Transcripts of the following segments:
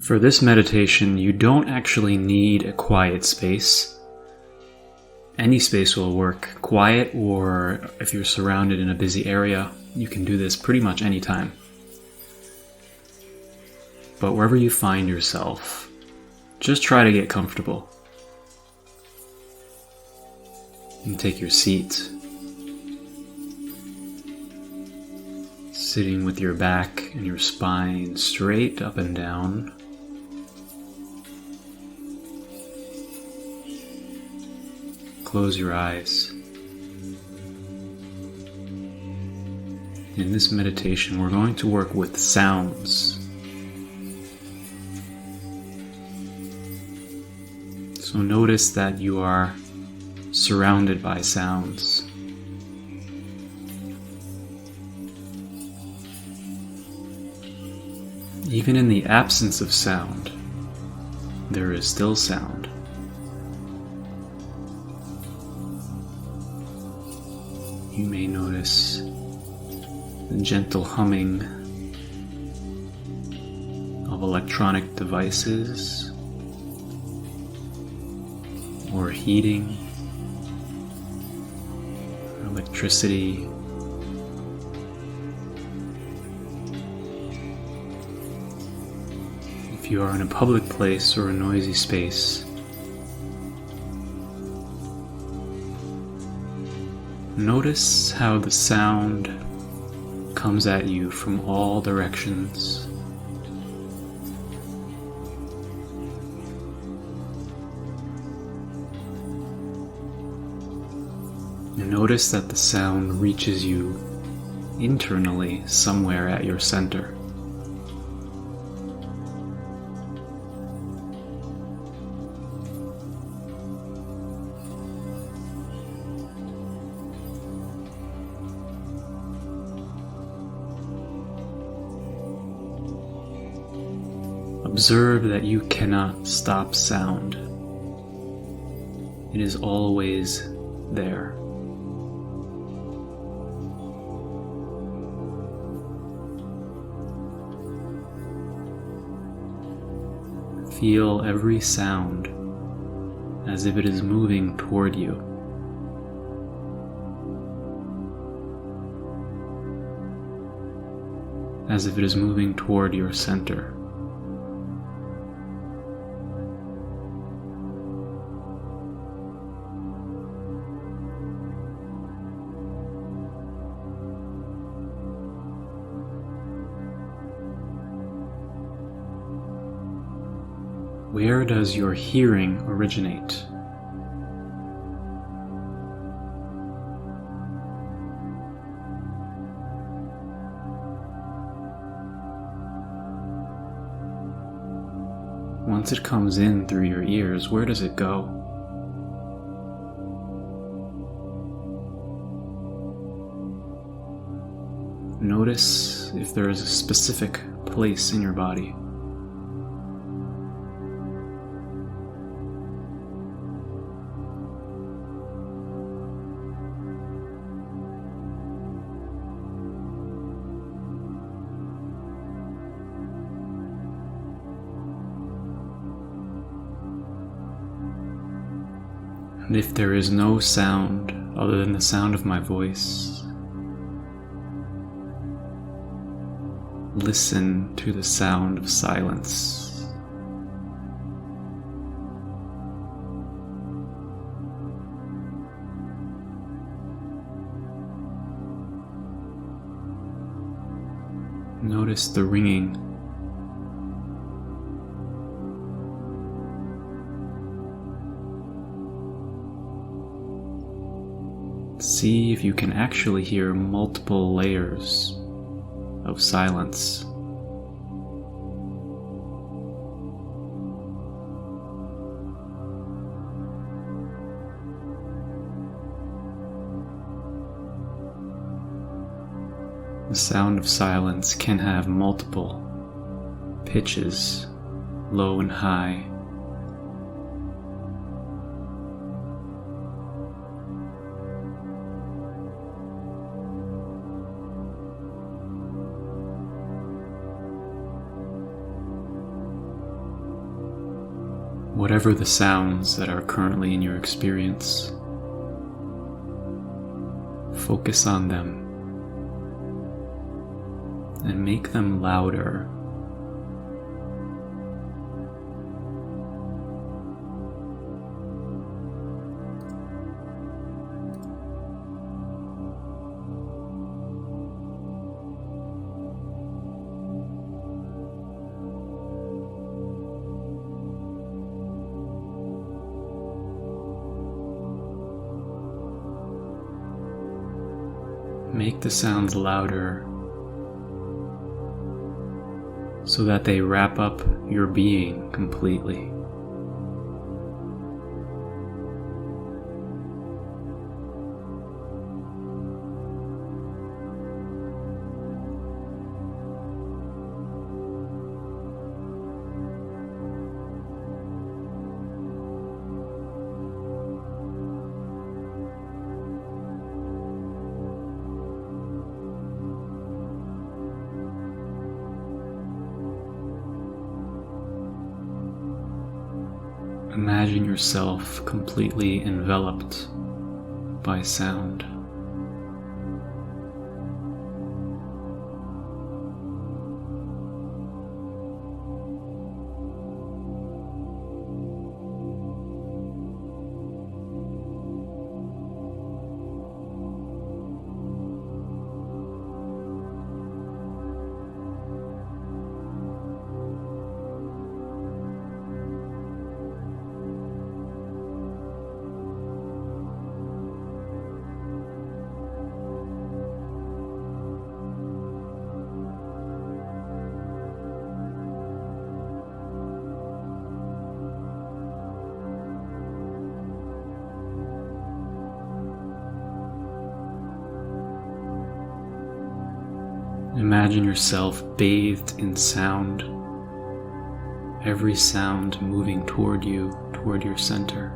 For this meditation, you don't actually need a quiet space. Any space will work, quiet, or if you're surrounded in a busy area, you can do this pretty much anytime. But wherever you find yourself, just try to get comfortable. And take your seat. Sitting with your back and your spine straight up and down. Close your eyes. In this meditation, we're going to work with sounds. So notice that you are surrounded by sounds. Even in the absence of sound, there is still sound. You may notice the gentle humming of electronic devices or heating, electricity. If you are in a public place or a noisy space, notice how the sound comes at you from all directions. And notice that the sound reaches you internally somewhere at your center. Observe that you cannot stop sound. It is always there. Feel every sound as if it is moving toward you. As if it is moving toward your center. Where does your hearing originate? Once it comes in through your ears, where does it go? Notice if there is a specific place in your body. And if there is no sound other than the sound of my voice, listen to the sound of silence. Notice the ringing. See if you can actually hear multiple layers of silence. The sound of silence can have multiple pitches, low and high. whatever the sounds that are currently in your experience, focus on them and make them louder. Make the sounds louder so that they wrap up your being completely. Imagine yourself completely enveloped by sound. Imagine yourself bathed in sound, every sound moving toward you, toward your center.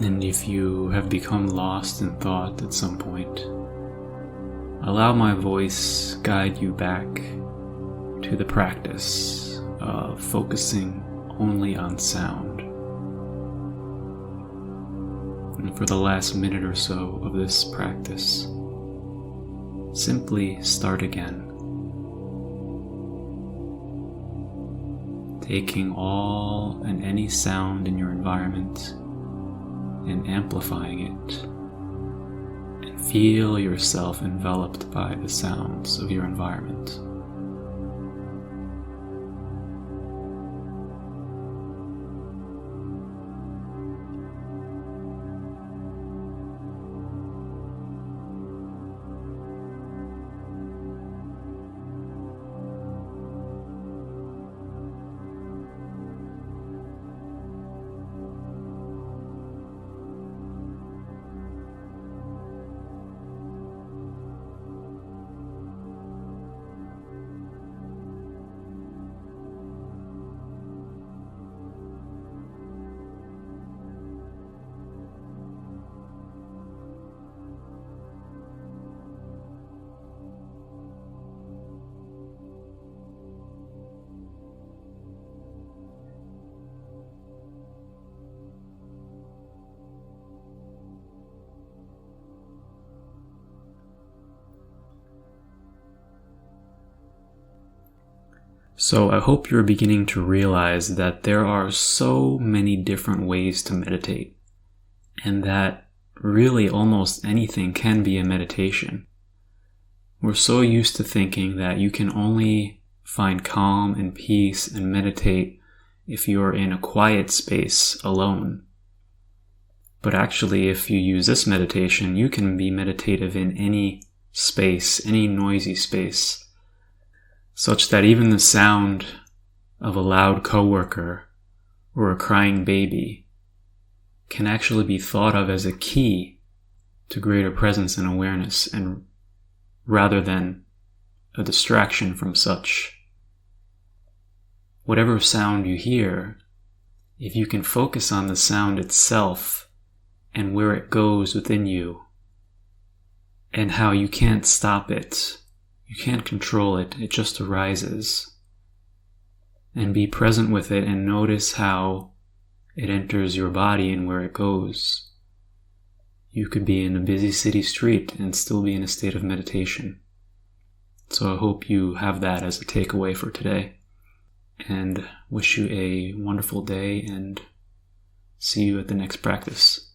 And if you have become lost in thought at some point, allow my voice guide you back to the practice of focusing only on sound. And for the last minute or so of this practice, simply start again, taking all and any sound in your environment and amplifying it, and feel yourself enveloped by the sounds of your environment. So I hope you're beginning to realize that there are so many different ways to meditate, and that really almost anything can be a meditation. We're so used to thinking that you can only find calm and peace and meditate if you're in a quiet space alone. But actually, if you use this meditation, you can be meditative in any space, any noisy space, such that even the sound of a loud coworker or a crying baby can actually be thought of as a key to greater presence and awareness, and rather than a distraction from such. Whatever sound you hear, if you can focus on the sound itself and where it goes within you, and how you can't stop it, you can't control it, it just arises, and be present with it and notice how it enters your body and where it goes. You could be in a busy city street and still be in a state of meditation. So I hope you have that as a takeaway for today, and wish you a wonderful day, and see you at the next practice.